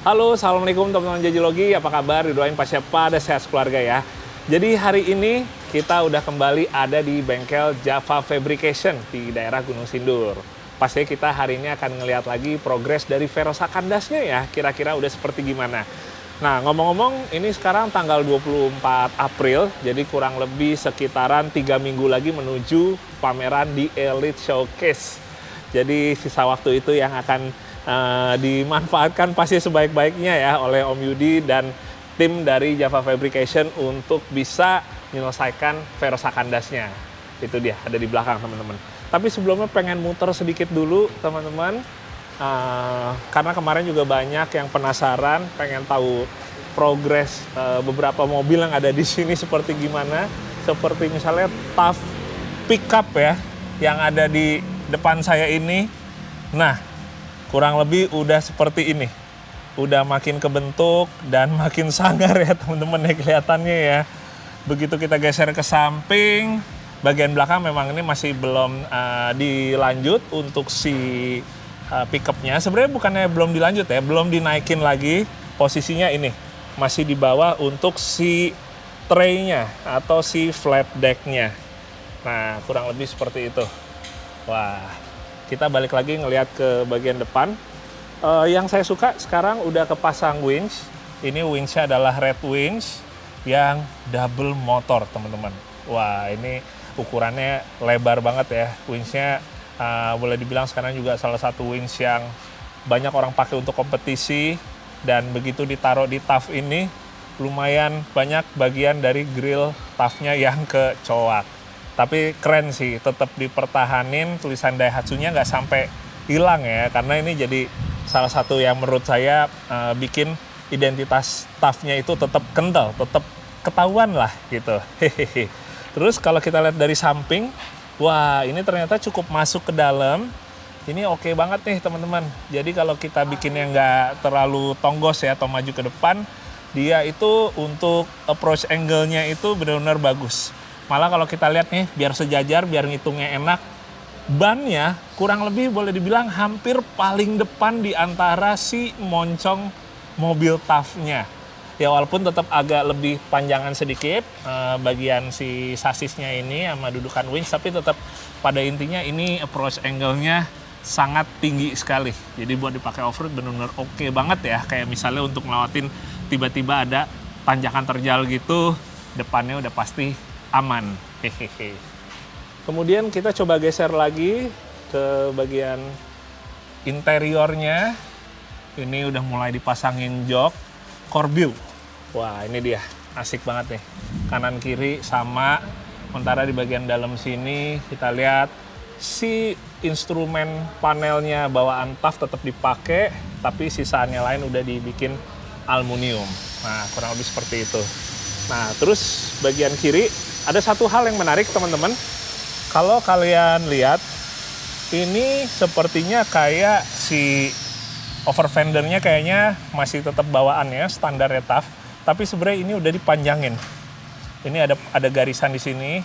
Halo, assalamualaikum teman-teman Jajilogi. Apa kabar? Didoain pasti pada sehat keluarga ya. Jadi hari ini kita udah kembali ada di bengkel Java Fabrication di daerah Gunung Sindur. Pastinya kita hari ini akan ngelihat lagi progres dari Verosa kandasnya ya. Kira-kira udah seperti gimana. Nah, ngomong-ngomong ini sekarang tanggal 24 April. Jadi kurang lebih sekitaran 3 minggu lagi menuju pameran di Elite Showcase. Jadi sisa waktu itu yang akan dimanfaatkan pasti sebaik-baiknya ya oleh Om Yudi dan tim dari Java Fabrication untuk bisa menyelesaikan Verosa kandasnya. Itu dia, ada di belakang teman-teman. Tapi sebelumnya pengen muter sedikit dulu teman-teman, karena kemarin juga banyak yang penasaran, pengen tahu progres beberapa mobil yang ada di sini seperti gimana. Seperti misalnya TAF pickup ya, yang ada di depan saya ini. Nah, kurang lebih udah seperti ini. Udah makin kebentuk dan makin sangar ya teman-teman ya kelihatannya ya. Begitu kita geser ke samping, bagian belakang memang ini masih belum dilanjut untuk si pickupnya. Sebenarnya bukannya belum dilanjut ya, belum dinaikin lagi. Posisinya ini masih di bawah untuk si tray-nya atau si flat deck-nya. Nah, kurang lebih seperti itu. Wah. Kita balik lagi ngelihat ke bagian depan. Yang saya suka sekarang udah kepasang winch. Ini winchnya adalah red winch yang double motor teman-teman. Wah, ini ukurannya lebar banget ya. Winchnya boleh dibilang sekarang juga salah satu winch yang banyak orang pakai untuk kompetisi. Dan begitu ditaruh di TAF ini, lumayan banyak bagian dari grill TAF-nya yang kecoak. Tapi keren sih, tetap dipertahanin, tulisan Daihatsu-nya nggak sampai hilang ya. Karena ini jadi salah satu yang menurut saya bikin identitas TAF-nya itu tetap kental, tetap ketahuan lah gitu. Hehehe. Terus kalau kita lihat dari samping, wah ini ternyata cukup masuk ke dalam. Ini oke banget nih teman-teman. Jadi kalau kita bikinnya nggak terlalu tonggos ya atau maju ke depan, dia itu untuk approach angle-nya itu benar-benar bagus. Malah kalau kita lihat nih, biar sejajar, biar ngitungnya enak, bannya kurang lebih boleh dibilang hampir paling depan di antara si moncong mobil TAF-nya. Ya walaupun tetap agak lebih panjangan sedikit bagian si sasisnya ini sama dudukan winch, tapi tetap pada intinya ini approach angle-nya sangat tinggi sekali. Jadi buat dipakai off-road benar-benar oke banget ya. Kayak misalnya untuk ngelewatin tiba-tiba ada tanjakan terjal gitu, depannya udah pasti aman. Hehehe. Kemudian kita coba geser lagi ke bagian interiornya. Ini udah mulai dipasangin jok core view. Wah, ini dia. Asik banget nih. Kanan kiri sama. Sementara di bagian dalam sini kita lihat si instrumen panelnya bawaan TAF tetap dipakai, tapi sisaannya lain udah dibikin aluminium. Nah, kurang lebih seperti itu. Nah, terus bagian kiri ada satu hal yang menarik teman-teman. Kalau kalian lihat, ini sepertinya kayak si over fendernya kayaknya masih tetap bawaannya standar TAF, tapi sebenarnya ini udah dipanjangin. Ini ada garisan di sini.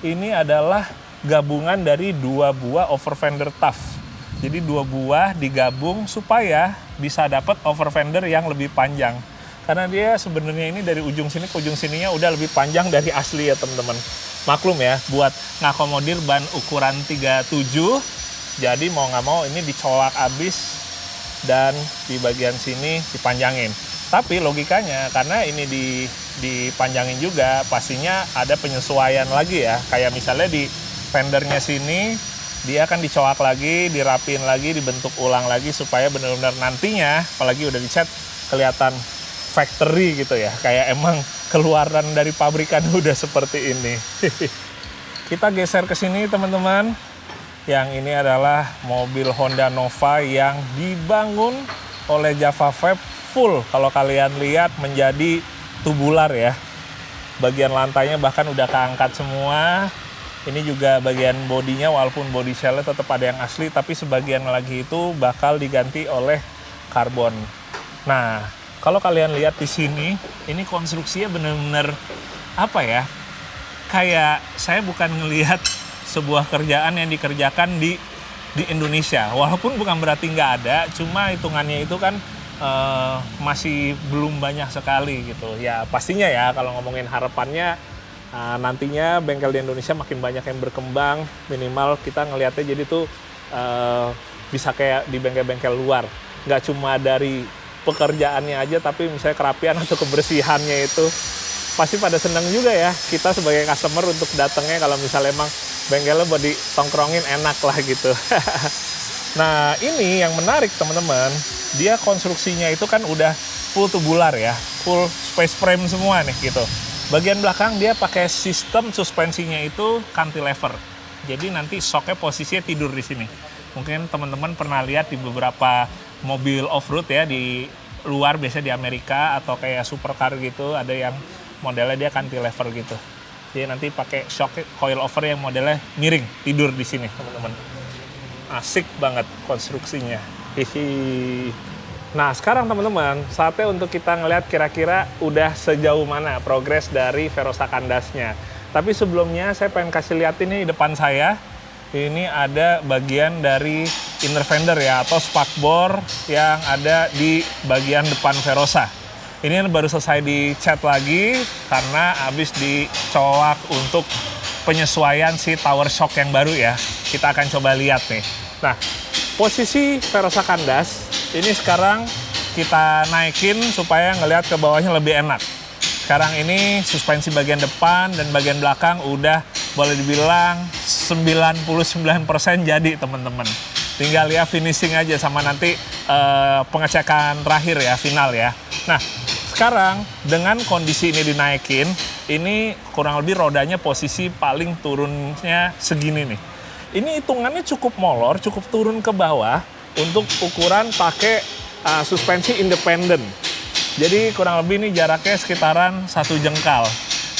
Ini adalah gabungan dari 2 buah over fender TAF. Jadi 2 buah digabung supaya bisa dapat over fender yang lebih panjang. Karena dia sebenarnya ini dari ujung sini ke ujung sininya udah lebih panjang dari asli ya teman-teman. Maklum ya, buat ngakomodir ban ukuran 37, jadi mau nggak mau ini dicolak abis dan di bagian sini dipanjangin. Tapi logikanya karena ini dipanjangin juga, pastinya ada penyesuaian lagi ya. Kayak misalnya di fendernya sini, dia akan dicolak lagi, dirapin lagi, dibentuk ulang lagi supaya benar-benar nantinya, apalagi udah dicat, kelihatan factory gitu ya, kayak emang keluaran dari pabrikan udah seperti ini. Kita geser ke sini teman-teman. Yang ini adalah mobil Honda Nova yang dibangun oleh Java Fab full. Kalau kalian lihat menjadi tubular ya. Bagian lantainya bahkan udah keangkat semua. Ini juga bagian bodinya walaupun body shell-nya tetap ada yang asli, tapi sebagian lagi itu bakal diganti oleh karbon. Nah, kalau kalian lihat di sini, ini konstruksinya benar-benar apa ya? Kayak saya bukan ngelihat sebuah kerjaan yang dikerjakan di Indonesia. Walaupun bukan berarti nggak ada, cuma hitungannya itu kan masih belum banyak sekali gitu. Ya pastinya ya kalau ngomongin harapannya nantinya bengkel di Indonesia makin banyak yang berkembang, minimal kita ngelihatnya jadi tuh bisa kayak di bengkel-bengkel luar. Nggak cuma dari pekerjaannya aja, tapi misalnya kerapian atau kebersihannya itu pasti pada seneng juga ya kita sebagai customer untuk datangnya kalau misalnya emang bengkelnya buat ditongkrongin enak lah gitu. Nah ini yang menarik teman-teman, dia konstruksinya itu kan udah full tubular ya, full space frame semua nih gitu. Bagian belakang dia pakai sistem suspensinya itu cantilever, jadi nanti shocknya posisinya tidur di sini. Mungkin teman-teman pernah lihat di beberapa mobil off-road ya di luar, biasanya di Amerika atau kayak supercar gitu, ada yang modelnya dia cantilever gitu. Jadi nanti pakai shock coil over yang modelnya miring, tidur di sini teman-teman. Asik banget konstruksinya. Hihi. Nah sekarang teman-teman, saatnya untuk kita ngeliat kira-kira udah sejauh mana progres dari Verosa kandasnya. Tapi sebelumnya saya pengen kasih lihat ini di depan saya. Ini ada bagian dari inner fender ya, atau spakbor yang ada di bagian depan Verosa. Ini baru selesai dicat lagi karena habis dicolak untuk penyesuaian si tower shock yang baru ya. Kita akan coba lihat nih. Nah, posisi Verosa kandas ini sekarang kita naikin supaya ngelihat ke bawahnya lebih enak. Sekarang ini suspensi bagian depan dan bagian belakang udah boleh dibilang 99% jadi teman-teman. Tinggal ya finishing aja sama nanti pengecekan terakhir ya, final ya. Nah, sekarang dengan kondisi ini dinaikin, ini kurang lebih rodanya posisi paling turunnya segini nih. Ini hitungannya cukup molor, cukup turun ke bawah untuk ukuran pakai suspensi independen. Jadi kurang lebih ini jaraknya sekitaran 1 jengkal.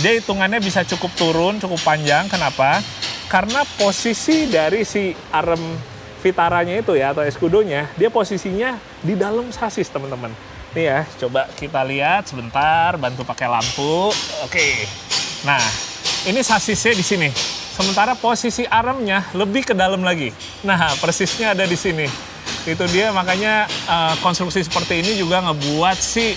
Dia hitungannya bisa cukup turun, cukup panjang. Kenapa? Karena posisi dari si arm Vitaranya itu ya, atau escudonya, dia posisinya di dalam sasis teman-teman. Nih ya, coba kita lihat sebentar, bantu pakai lampu. Oke. Nah, ini sasisnya di sini. Sementara posisi armnya lebih ke dalam lagi. Nah, persisnya ada di sini. Itu dia, makanya konstruksi seperti ini juga ngebuat si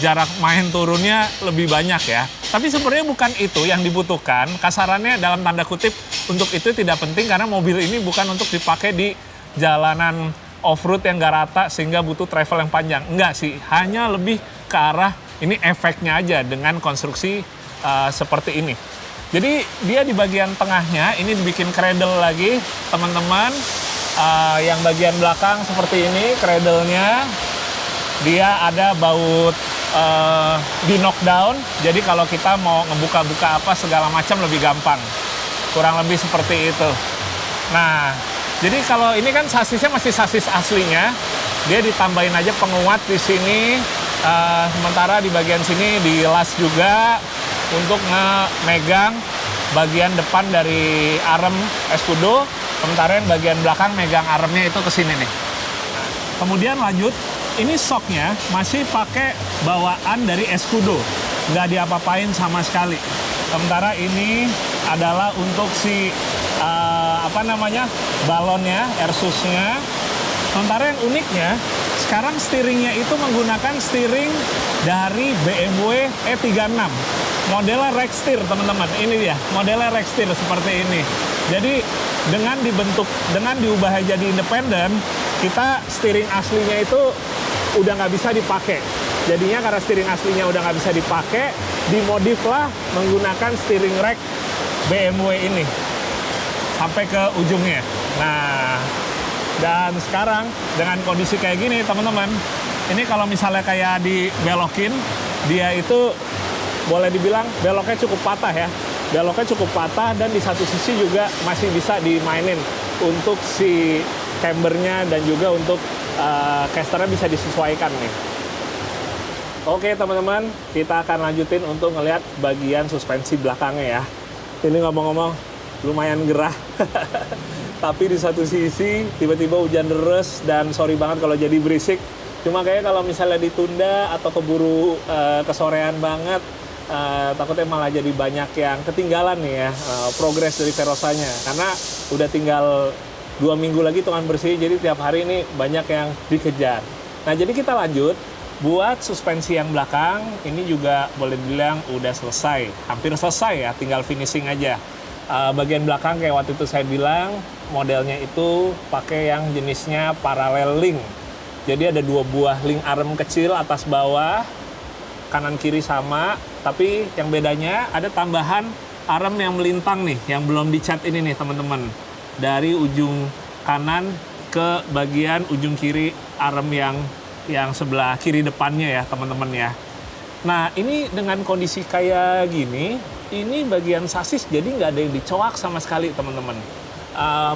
jarak main turunnya lebih banyak ya. Tapi sebenarnya bukan itu yang dibutuhkan. Kasarannya dalam tanda kutip, untuk itu tidak penting karena mobil ini bukan untuk dipakai di jalanan off-road yang nggak rata sehingga butuh travel yang panjang. Enggak sih, hanya lebih ke arah ini efeknya aja dengan konstruksi seperti ini. Jadi dia di bagian tengahnya ini dibikin cradle lagi teman-teman. Yang bagian belakang seperti ini cradle-nya, dia ada baut di knockdown, jadi kalau kita mau ngebuka-buka apa segala macam lebih gampang, kurang lebih seperti itu. Nah, jadi kalau ini kan sasisnya masih sasis aslinya, dia ditambahin aja penguat di sini, sementara di bagian sini dilas juga untuk megang bagian depan dari arm escudo, sementara yang bagian belakang megang armnya itu ke sini nih. Kemudian lanjut, ini shocknya masih pakai bawaan dari escudo, nggak diapa-apain sama sekali. Sementara ini adalah untuk si balonnya, airsusnya. Sementara yang uniknya, sekarang steeringnya itu menggunakan steering dari BMW E36. Modelnya rack steer teman-teman, ini dia, modelnya rack steer seperti ini. Jadi dengan diubah jadi independen, kita steering aslinya itu udah nggak bisa dipakai. Jadinya karena steering aslinya udah nggak bisa dipakai, dimodif lah menggunakan steering rack BMW ini sampai ke ujungnya. Nah, dan sekarang dengan kondisi kayak gini teman-teman, ini kalau misalnya kayak dibelokin, dia itu boleh dibilang beloknya cukup patah ya. Beloknya cukup patah dan di satu sisi juga masih bisa dimainin untuk si cambernya dan juga untuk casternya bisa disesuaikan nih. Oke teman-teman, kita akan lanjutin untuk ngelihat bagian suspensi belakangnya ya. Ini ngomong-ngomong lumayan gerah. Tapi di satu sisi tiba-tiba hujan deras dan sorry banget kalau jadi berisik. Cuma kayak kalau misalnya ditunda atau keburu kesorean banget, takutnya malah jadi banyak yang ketinggalan nih ya progres dari Verosanya, karena udah tinggal 2 minggu lagi hitungan bersih, jadi tiap hari ini banyak yang dikejar. Nah, jadi kita lanjut. Buat suspensi yang belakang, ini juga boleh dibilang udah selesai. Hampir selesai ya, tinggal finishing aja. Bagian belakang kayak waktu itu saya bilang, modelnya itu pakai yang jenisnya parallel link. Jadi ada 2 buah link arm kecil atas bawah, kanan kiri sama, tapi yang bedanya ada tambahan arm yang melintang nih, yang belum dicat ini nih teman-teman. Dari ujung kanan ke bagian ujung kiri arm yang sebelah kiri depannya ya teman-teman ya. Nah ini dengan kondisi kayak gini, ini bagian sasis jadi nggak ada yang dicoak sama sekali teman-teman.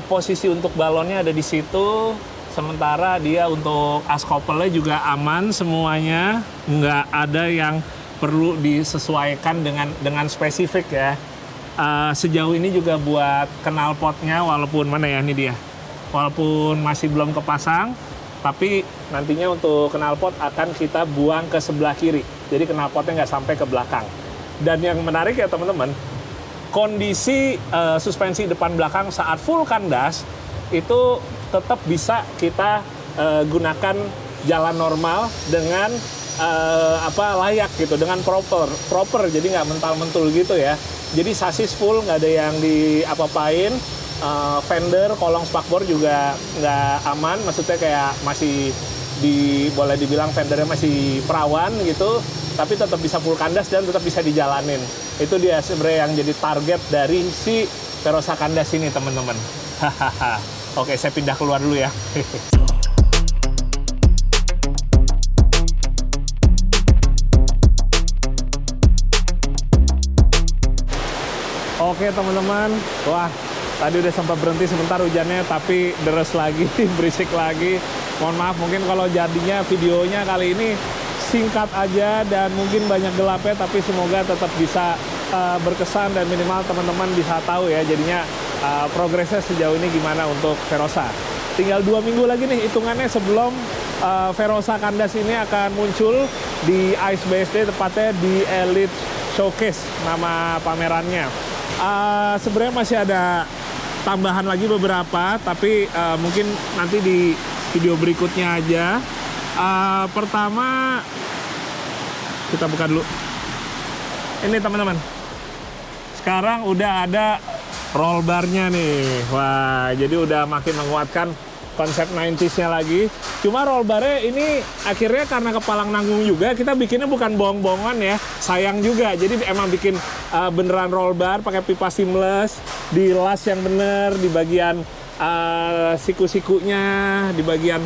Posisi untuk balonnya ada di situ, sementara dia untuk as couple-nya juga aman semuanya, nggak ada yang perlu disesuaikan dengan spesifik ya. Sejauh ini juga buat knalpotnya, walaupun mana ya ini dia, walaupun masih belum kepasang, tapi nantinya untuk knalpot akan kita buang ke sebelah kiri. Jadi knalpotnya nggak sampai ke belakang. Dan yang menarik ya teman-teman, kondisi suspensi depan belakang saat full kandas itu tetap bisa kita gunakan jalan normal dengan layak gitu, dengan proper, jadi nggak mental-mentul gitu ya. Jadi sasis full, nggak ada yang diapa-apain. Fender, kolong spakbor juga nggak aman, maksudnya kayak masih boleh dibilang fendernya masih perawan gitu, tapi tetap bisa full kandas dan tetap bisa dijalanin. Itu dia sebenarnya yang jadi target dari si Verosa kandas ini teman-teman. Oke, saya pindah keluar dulu ya. Oke teman-teman, wah tadi udah sempat berhenti sebentar hujannya, tapi deres lagi, berisik lagi. Mohon maaf, mungkin kalau jadinya videonya kali ini singkat aja dan mungkin banyak gelapnya, tapi semoga tetap bisa berkesan dan minimal teman-teman bisa tahu ya jadinya progresnya sejauh ini gimana untuk Verosa. Tinggal 2 minggu lagi nih hitungannya sebelum Verosa kandas ini akan muncul di ICE BSD, tepatnya di Elite Showcase nama pamerannya. Sebenarnya masih ada tambahan lagi beberapa, tapi mungkin nanti di video berikutnya aja. Pertama kita buka dulu. Ini teman-teman, sekarang udah ada roll bar-nya nih. Wah, jadi udah makin menguatkan konsep 90s-nya lagi. Cuma roll bar-nya ini akhirnya karena kepalang nanggung juga, kita bikinnya bukan bohong-bohongan ya, sayang juga. Jadi emang bikin beneran roll bar pakai pipa seamless, dilas yang bener, di bagian siku-sikunya, di bagian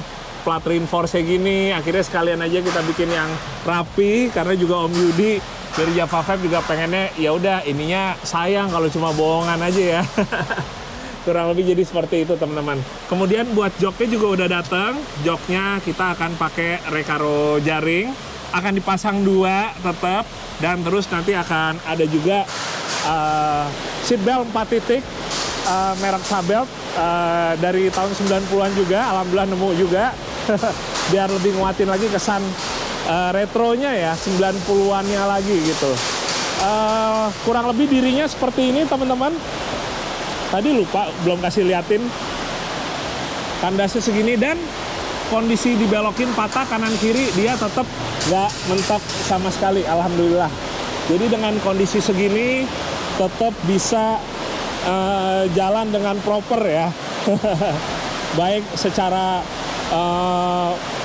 plat reinforce gini. Akhirnya sekalian aja kita bikin yang rapi, karena juga Om Yudi dari Java Vape juga pengennya ya udah ininya sayang kalau cuma bohongan aja ya. Kurang lebih jadi seperti itu teman-teman. Kemudian buat joknya juga udah datang. Joknya kita akan pakai Recaro jaring, akan dipasang 2 tetap, dan terus nanti akan ada juga seat belt 4 titik merek Sabelt dari tahun 90-an juga, alhamdulillah nemu juga. Biar lebih nguatin lagi kesan retronya ya, 90-annya lagi gitu. Kurang lebih dirinya seperti ini teman-teman. Tadi lupa belum kasih liatin kandasnya segini, dan kondisi dibelokin patah kanan kiri dia tetap nggak mentok sama sekali, alhamdulillah. Jadi dengan kondisi segini tetap bisa jalan dengan proper ya. Baik secara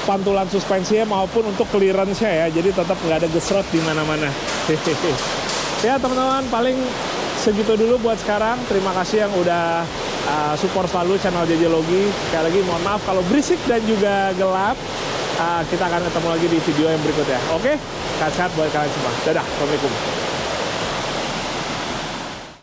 pantulan suspensinya maupun untuk clearance-nya ya. Jadi tetap nggak ada gesrot di mana-mana. Ya teman-teman, paling segitu dulu buat sekarang. Terima kasih yang udah support selalu channel JJ Logi. Sekali lagi mohon maaf kalau berisik dan juga gelap. Kita akan ketemu lagi di video yang berikutnya. Oke, sehat-sehat buat kalian semua. Dadah, assalamualaikum.